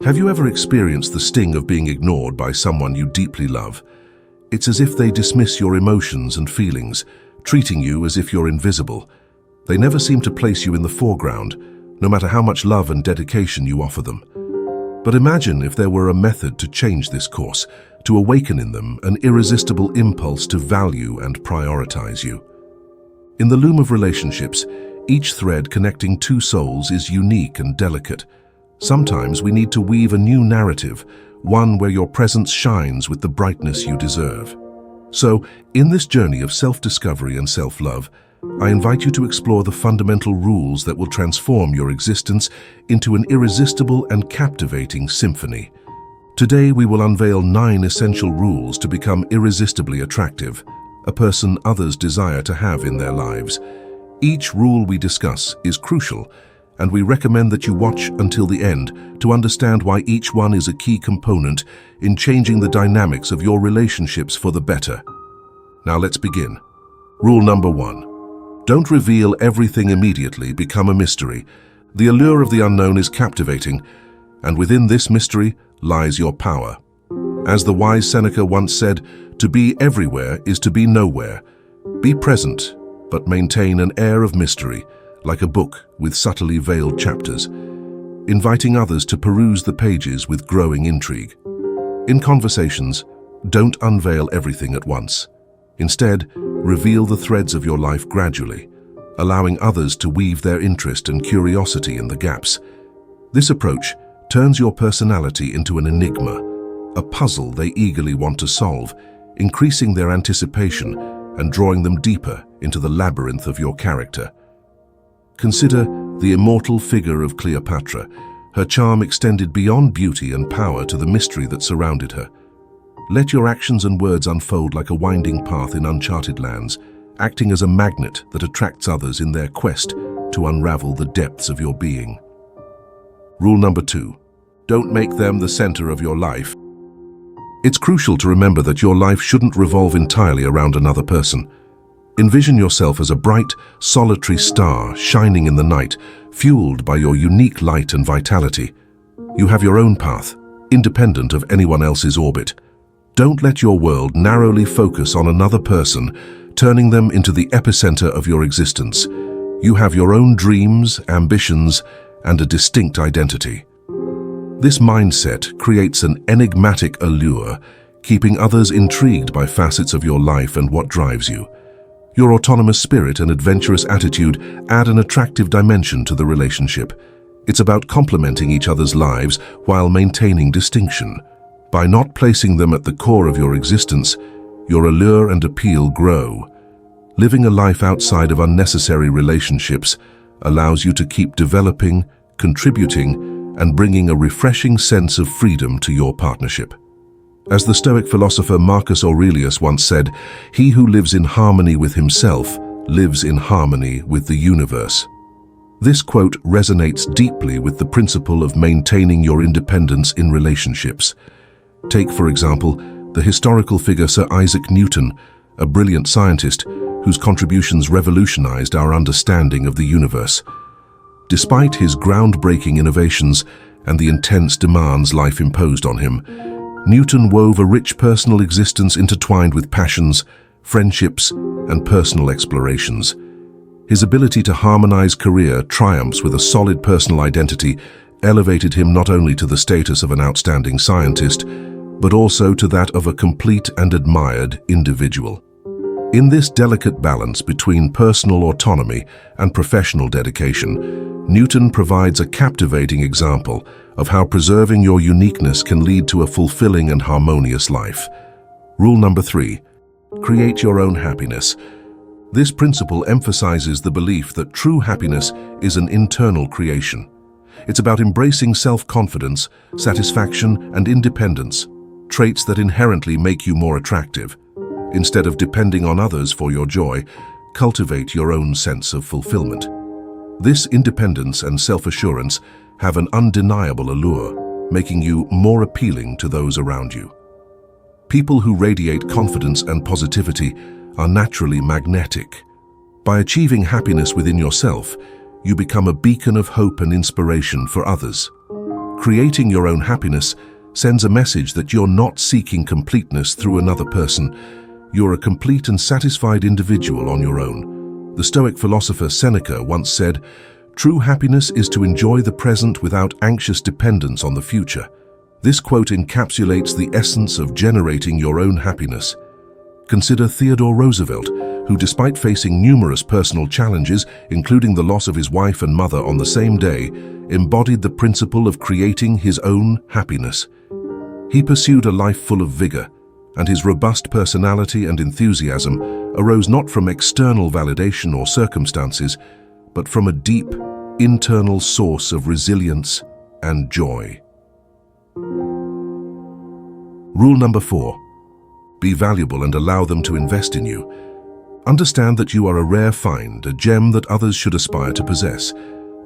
Have you ever experienced the sting of being ignored by someone you deeply love? It's as if they dismiss your emotions and feelings, treating you as if you're invisible. They never seem to place you in the foreground, no matter how much love and dedication you offer them. But imagine if there were a method to change this course, to awaken in them an irresistible impulse to value and prioritize you. In the loom of relationships, each thread connecting two souls is unique and delicate. Sometimes we need to weave a new narrative, one where your presence shines with the brightness you deserve. So, in this journey of self-discovery and self-love, I invite you to explore the fundamental rules that will transform your existence into an irresistible and captivating symphony. Today we will unveil 9 essential rules to become irresistibly attractive, a person others desire to have in their lives. Each rule we discuss is crucial, and we recommend that you watch until the end to understand why each one is a key component in changing the dynamics of your relationships for the better. Now let's begin. Rule number 1. Don't reveal everything immediately, become a mystery. The allure of the unknown is captivating, and within this mystery lies your power. As the wise Seneca once said, to be everywhere is to be nowhere. Be present, but maintain an air of mystery, like a book with subtly veiled chapters, inviting others to peruse the pages with growing intrigue. In conversations, don't unveil everything at once. Instead, reveal the threads of your life gradually, allowing others to weave their interest and curiosity in the gaps. This approach turns your personality into an enigma, a puzzle they eagerly want to solve, increasing their anticipation and drawing them deeper into the labyrinth of your character. Consider the immortal figure of Cleopatra. Her charm extended beyond beauty and power to the mystery that surrounded her. Let your actions and words unfold like a winding path in uncharted lands, acting as a magnet that attracts others in their quest to unravel the depths of your being. Rule number 2. Don't make them the center of your life. It's crucial to remember that your life shouldn't revolve entirely around another person. Envision yourself as a bright, solitary star shining in the night, fueled by your unique light and vitality. You have your own path, independent of anyone else's orbit. Don't let your world narrowly focus on another person, turning them into the epicenter of your existence. You have your own dreams, ambitions, and a distinct identity. This mindset creates an enigmatic allure, keeping others intrigued by facets of your life and what drives you. Your autonomous spirit and adventurous attitude add an attractive dimension to the relationship. It's about complementing each other's lives while maintaining distinction. By not placing them at the core of your existence, your allure and appeal grow. Living a life outside of unnecessary relationships allows you to keep developing, contributing, and bringing a refreshing sense of freedom to your partnership. As the Stoic philosopher Marcus Aurelius once said, "He who lives in harmony with himself lives in harmony with the universe." This quote resonates deeply with the principle of maintaining your independence in relationships. Take, for example, the historical figure Sir Isaac Newton, a brilliant scientist whose contributions revolutionized our understanding of the universe. Despite his groundbreaking innovations and the intense demands life imposed on him, Newton wove a rich personal existence intertwined with passions, friendships, and personal explorations. His ability to harmonize career triumphs with a solid personal identity elevated him not only to the status of an outstanding scientist, but also to that of a complete and admired individual. In this delicate balance between personal autonomy and professional dedication, Newton provides a captivating example of how preserving your uniqueness can lead to a fulfilling and harmonious life. Rule number 3. Create your own happiness. This principle emphasizes the belief that true happiness is an internal creation. It's about embracing self-confidence, satisfaction, and independence, traits that inherently make you more attractive. Instead of depending on others for your joy, cultivate your own sense of fulfillment. This independence and self-assurance have an undeniable allure, making you more appealing to those around you. People who radiate confidence and positivity are naturally magnetic. By achieving happiness within yourself, you become a beacon of hope and inspiration for others. Creating your own happiness sends a message that you're not seeking completeness through another person. You're a complete and satisfied individual on your own. The Stoic philosopher Seneca once said, "True happiness is to enjoy the present without anxious dependence on the future." This quote encapsulates the essence of generating your own happiness. Consider Theodore Roosevelt, who, despite facing numerous personal challenges, including the loss of his wife and mother on the same day, embodied the principle of creating his own happiness. He pursued a life full of vigor, and his robust personality and enthusiasm arose not from external validation or circumstances, but from a deep, internal source of resilience and joy. Rule number 4. Be valuable and allow them to invest in you. Understand that you are a rare find, a gem that others should aspire to possess.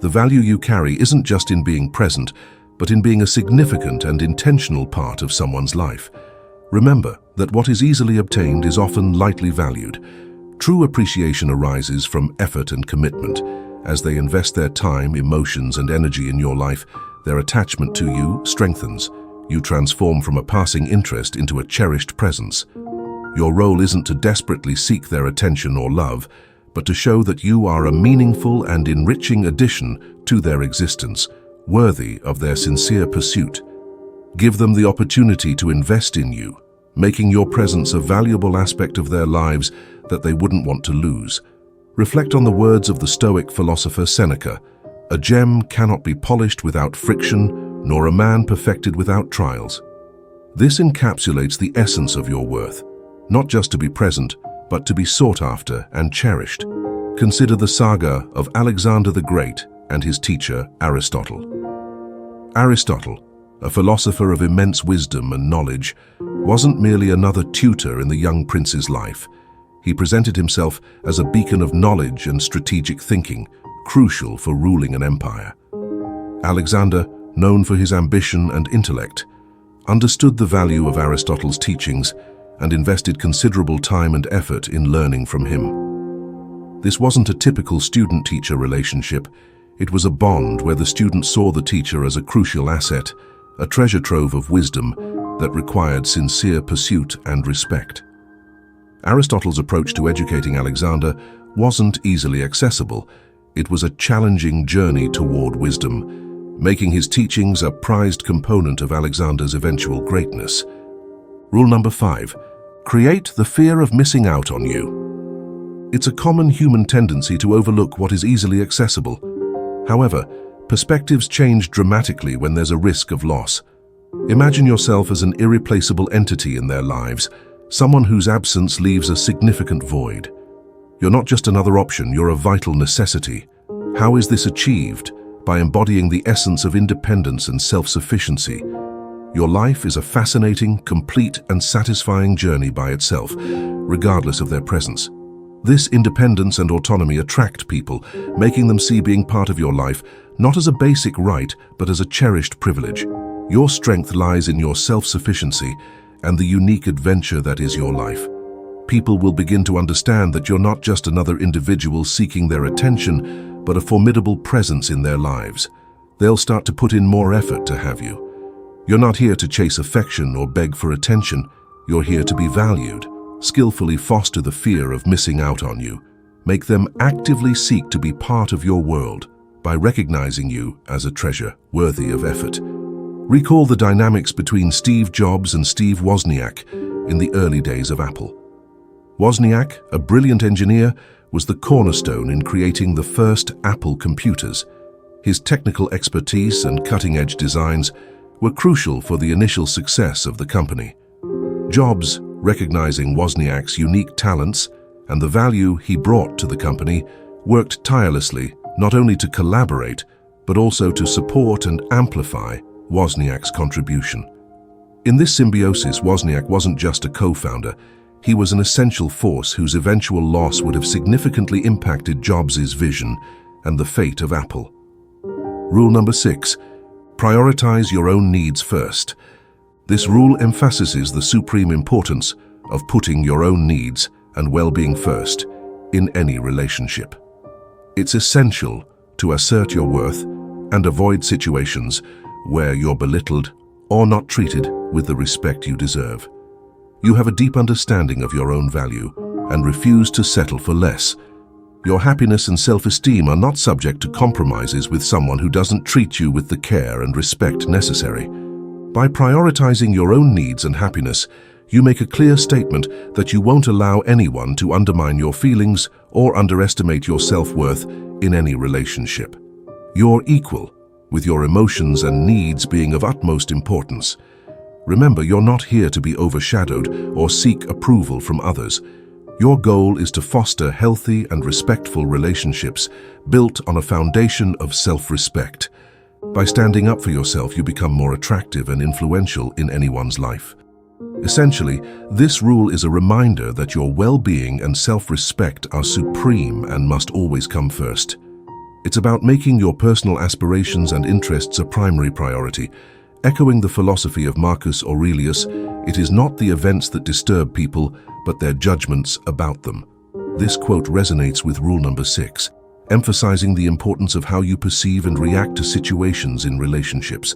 The value you carry isn't just in being present, but in being a significant and intentional part of someone's life. Remember that what is easily obtained is often lightly valued. True appreciation arises from effort and commitment. As they invest their time, emotions, and energy in your life, their attachment to you strengthens. You transform from a passing interest into a cherished presence. Your role isn't to desperately seek their attention or love, but to show that you are a meaningful and enriching addition to their existence, worthy of their sincere pursuit. Give them the opportunity to invest in you, making your presence a valuable aspect of their lives that they wouldn't want to lose. Reflect on the words of the Stoic philosopher Seneca, "A gem cannot be polished without friction, nor a man perfected without trials." This encapsulates the essence of your worth, not just to be present, but to be sought after and cherished. Consider the saga of Alexander the Great and his teacher Aristotle. Aristotle, a philosopher of immense wisdom and knowledge, wasn't merely another tutor in the young prince's life. He presented himself as a beacon of knowledge and strategic thinking, crucial for ruling an empire. Alexander, known for his ambition and intellect, understood the value of Aristotle's teachings and invested considerable time and effort in learning from him. This wasn't a typical student-teacher relationship. It was a bond where the student saw the teacher as a crucial asset, a treasure trove of wisdom that required sincere pursuit and respect. Aristotle's approach to educating Alexander wasn't easily accessible. It was a challenging journey toward wisdom, making his teachings a prized component of Alexander's eventual greatness. Rule number 5. Create the fear of missing out on you. It's a common human tendency to overlook what is easily accessible. However, perspectives change dramatically when there's a risk of loss. Imagine yourself as an irreplaceable entity in their lives, someone whose absence leaves a significant void. You're not just another option, you're a vital necessity. How is this achieved? By embodying the essence of independence and self-sufficiency. Your life is a fascinating, complete, and satisfying journey by itself, regardless of their presence. This independence and autonomy attract people, making them see being part of your life not as a basic right, but as a cherished privilege. Your strength lies in your self-sufficiency and the unique adventure that is your life. People will begin to understand that you're not just another individual seeking their attention, but a formidable presence in their lives. They'll start to put in more effort to have you. You're not here to chase affection or beg for attention. You're here to be valued. Skillfully foster the fear of missing out on you. Make them actively seek to be part of your world by recognizing you as a treasure worthy of effort. Recall the dynamics between Steve Jobs and Steve Wozniak in the early days of Apple. Wozniak, a brilliant engineer, was the cornerstone in creating the first Apple computers. His technical expertise and cutting-edge designs were crucial for the initial success of the company. Jobs, recognizing Wozniak's unique talents and the value he brought to the company, worked tirelessly not only to collaborate, but also to support and amplify Wozniak's contribution. In this symbiosis, Wozniak wasn't just a co-founder. He was an essential force whose eventual loss would have significantly impacted Jobs' vision and the fate of Apple. Rule number 6. Prioritize your own needs first. This rule emphasizes the supreme importance of putting your own needs and well-being first in any relationship. It's essential to assert your worth and avoid situations where you're belittled or not treated with the respect you deserve. You have a deep understanding of your own value and refuse to settle for less. Your happiness and self-esteem are not subject to compromises with someone who doesn't treat you with the care and respect necessary. By prioritizing your own needs and happiness, you make a clear statement that you won't allow anyone to undermine your feelings or underestimate your self-worth in any relationship. You're equal, with your emotions and needs being of utmost importance. Remember, you're not here to be overshadowed or seek approval from others. Your goal is to foster healthy and respectful relationships built on a foundation of self-respect. By standing up for yourself, you become more attractive and influential in anyone's life. Essentially, this rule is a reminder that your well-being and self-respect are supreme and must always come first. It's about making your personal aspirations and interests a primary priority. Echoing the philosophy of Marcus Aurelius, it is not the events that disturb people, but their judgments about them. This quote resonates with rule number 6, emphasizing the importance of how you perceive and react to situations in relationships.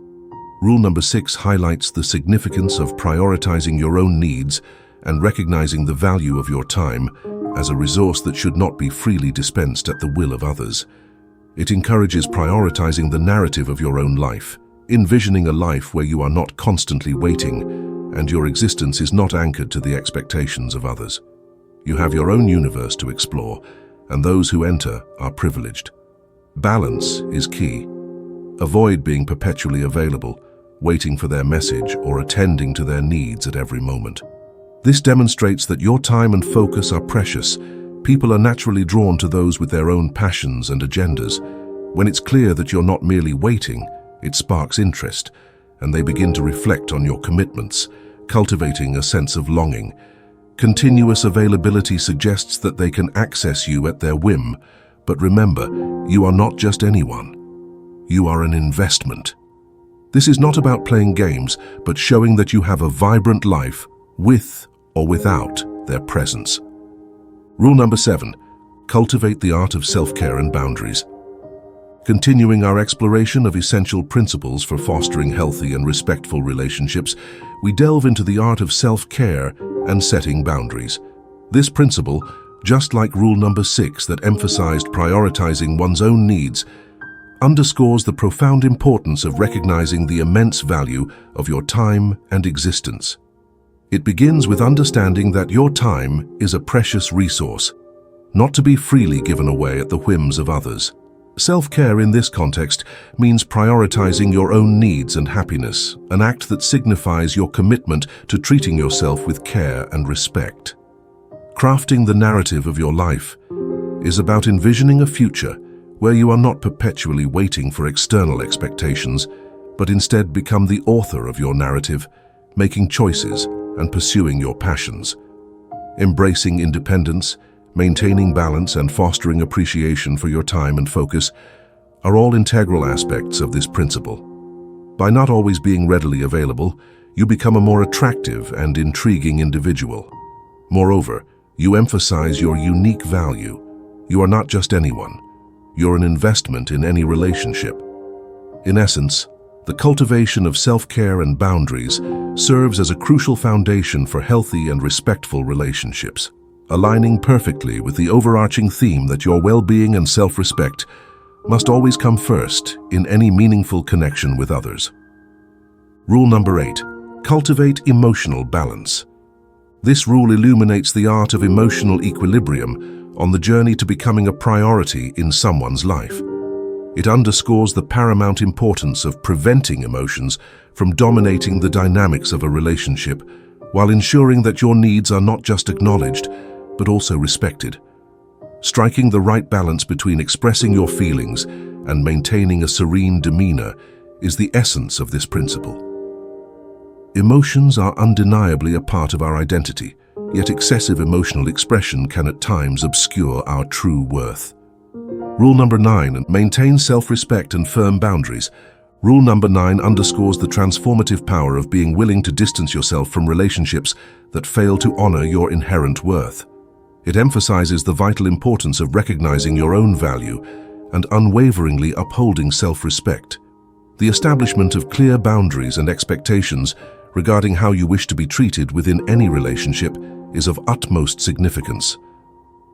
Rule number 6 highlights the significance of prioritizing your own needs and recognizing the value of your time as a resource that should not be freely dispensed at the will of others. It encourages prioritizing the narrative of your own life, envisioning a life where you are not constantly waiting and your existence is not anchored to the expectations of others. You have your own universe to explore, and those who enter are privileged. Balance is key. Avoid being perpetually available, waiting for their message or attending to their needs at every moment. This demonstrates that your time and focus are precious. People are naturally drawn to those with their own passions and agendas. When it's clear that you're not merely waiting, it sparks interest, and they begin to reflect on your commitments, cultivating a sense of longing. Continuous availability suggests that they can access you at their whim, but remember, you are not just anyone. You are an investment. This is not about playing games, but showing that you have a vibrant life with or without their presence. Rule number 7, cultivate the art of self-care and boundaries. Continuing our exploration of essential principles for fostering healthy and respectful relationships, we delve into the art of self-care and setting boundaries. This principle, just like rule number 6 that emphasized prioritizing one's own needs, underscores the profound importance of recognizing the immense value of your time and existence. It begins with understanding that your time is a precious resource, not to be freely given away at the whims of others. Self-care in this context means prioritizing your own needs and happiness, an act that signifies your commitment to treating yourself with care and respect. Crafting the narrative of your life is about envisioning a future where you are not perpetually waiting for external expectations, but instead become the author of your narrative, making choices and pursuing your passions. Embracing independence, maintaining balance, and fostering appreciation for your time and focus are all integral aspects of this principle. By not always being readily available, you become a more attractive and intriguing individual. Moreover, you emphasize your unique value. You are not just anyone. You're an investment in any relationship. In essence, the cultivation of self-care and boundaries serves as a crucial foundation for healthy and respectful relationships, aligning perfectly with the overarching theme that your well-being and self-respect must always come first in any meaningful connection with others. Rule number 8, cultivate emotional balance. This rule illuminates the art of emotional equilibrium on the journey to becoming a priority in someone's life. It underscores the paramount importance of preventing emotions from dominating the dynamics of a relationship, while ensuring that your needs are not just acknowledged, but also respected. Striking the right balance between expressing your feelings and maintaining a serene demeanor is the essence of this principle. Emotions are undeniably a part of our identity, yet excessive emotional expression can at times obscure our true worth. Rule number 9, maintain self-respect and firm boundaries. Rule number 9 underscores the transformative power of being willing to distance yourself from relationships that fail to honor your inherent worth. It emphasizes the vital importance of recognizing your own value and unwaveringly upholding self-respect. The establishment of clear boundaries and expectations regarding how you wish to be treated within any relationship is of utmost significance.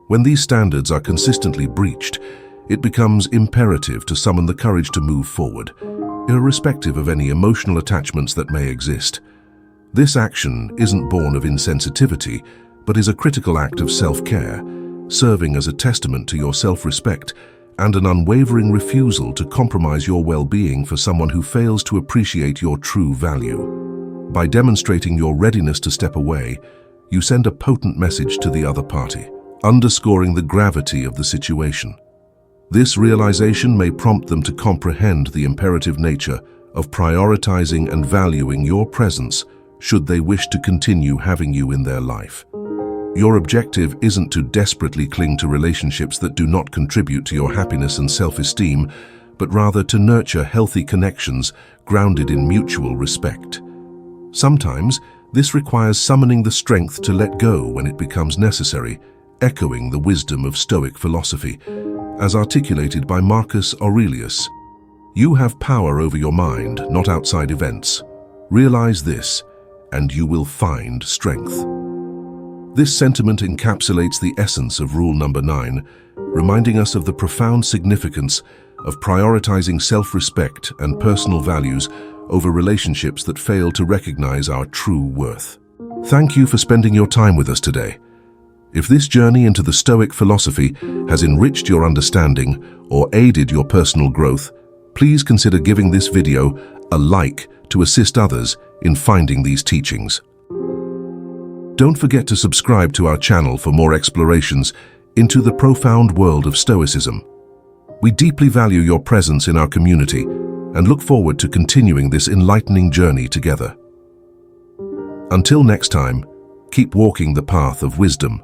When these standards are consistently breached, it becomes imperative to summon the courage to move forward, irrespective of any emotional attachments that may exist. This action isn't born of insensitivity, but is a critical act of self-care, serving as a testament to your self-respect and an unwavering refusal to compromise your well-being for someone who fails to appreciate your true value. By demonstrating your readiness to step away, you send a potent message to the other party, underscoring the gravity of the situation. This realization may prompt them to comprehend the imperative nature of prioritizing and valuing your presence should they wish to continue having you in their life. Your objective isn't to desperately cling to relationships that do not contribute to your happiness and self-esteem, but rather to nurture healthy connections grounded in mutual respect. Sometimes, this requires summoning the strength to let go when it becomes necessary, echoing the wisdom of Stoic philosophy, as articulated by Marcus Aurelius. You have power over your mind, not outside events. Realize this, and you will find strength. This sentiment encapsulates the essence of rule number 9, reminding us of the profound significance of prioritizing self-respect and personal values over relationships that fail to recognize our true worth. Thank you for spending your time with us today. If this journey into the Stoic philosophy has enriched your understanding or aided your personal growth, please consider giving this video a like to assist others in finding these teachings. Don't forget to subscribe to our channel for more explorations into the profound world of Stoicism. We deeply value your presence in our community and look forward to continuing this enlightening journey together. Until next time, keep walking the path of wisdom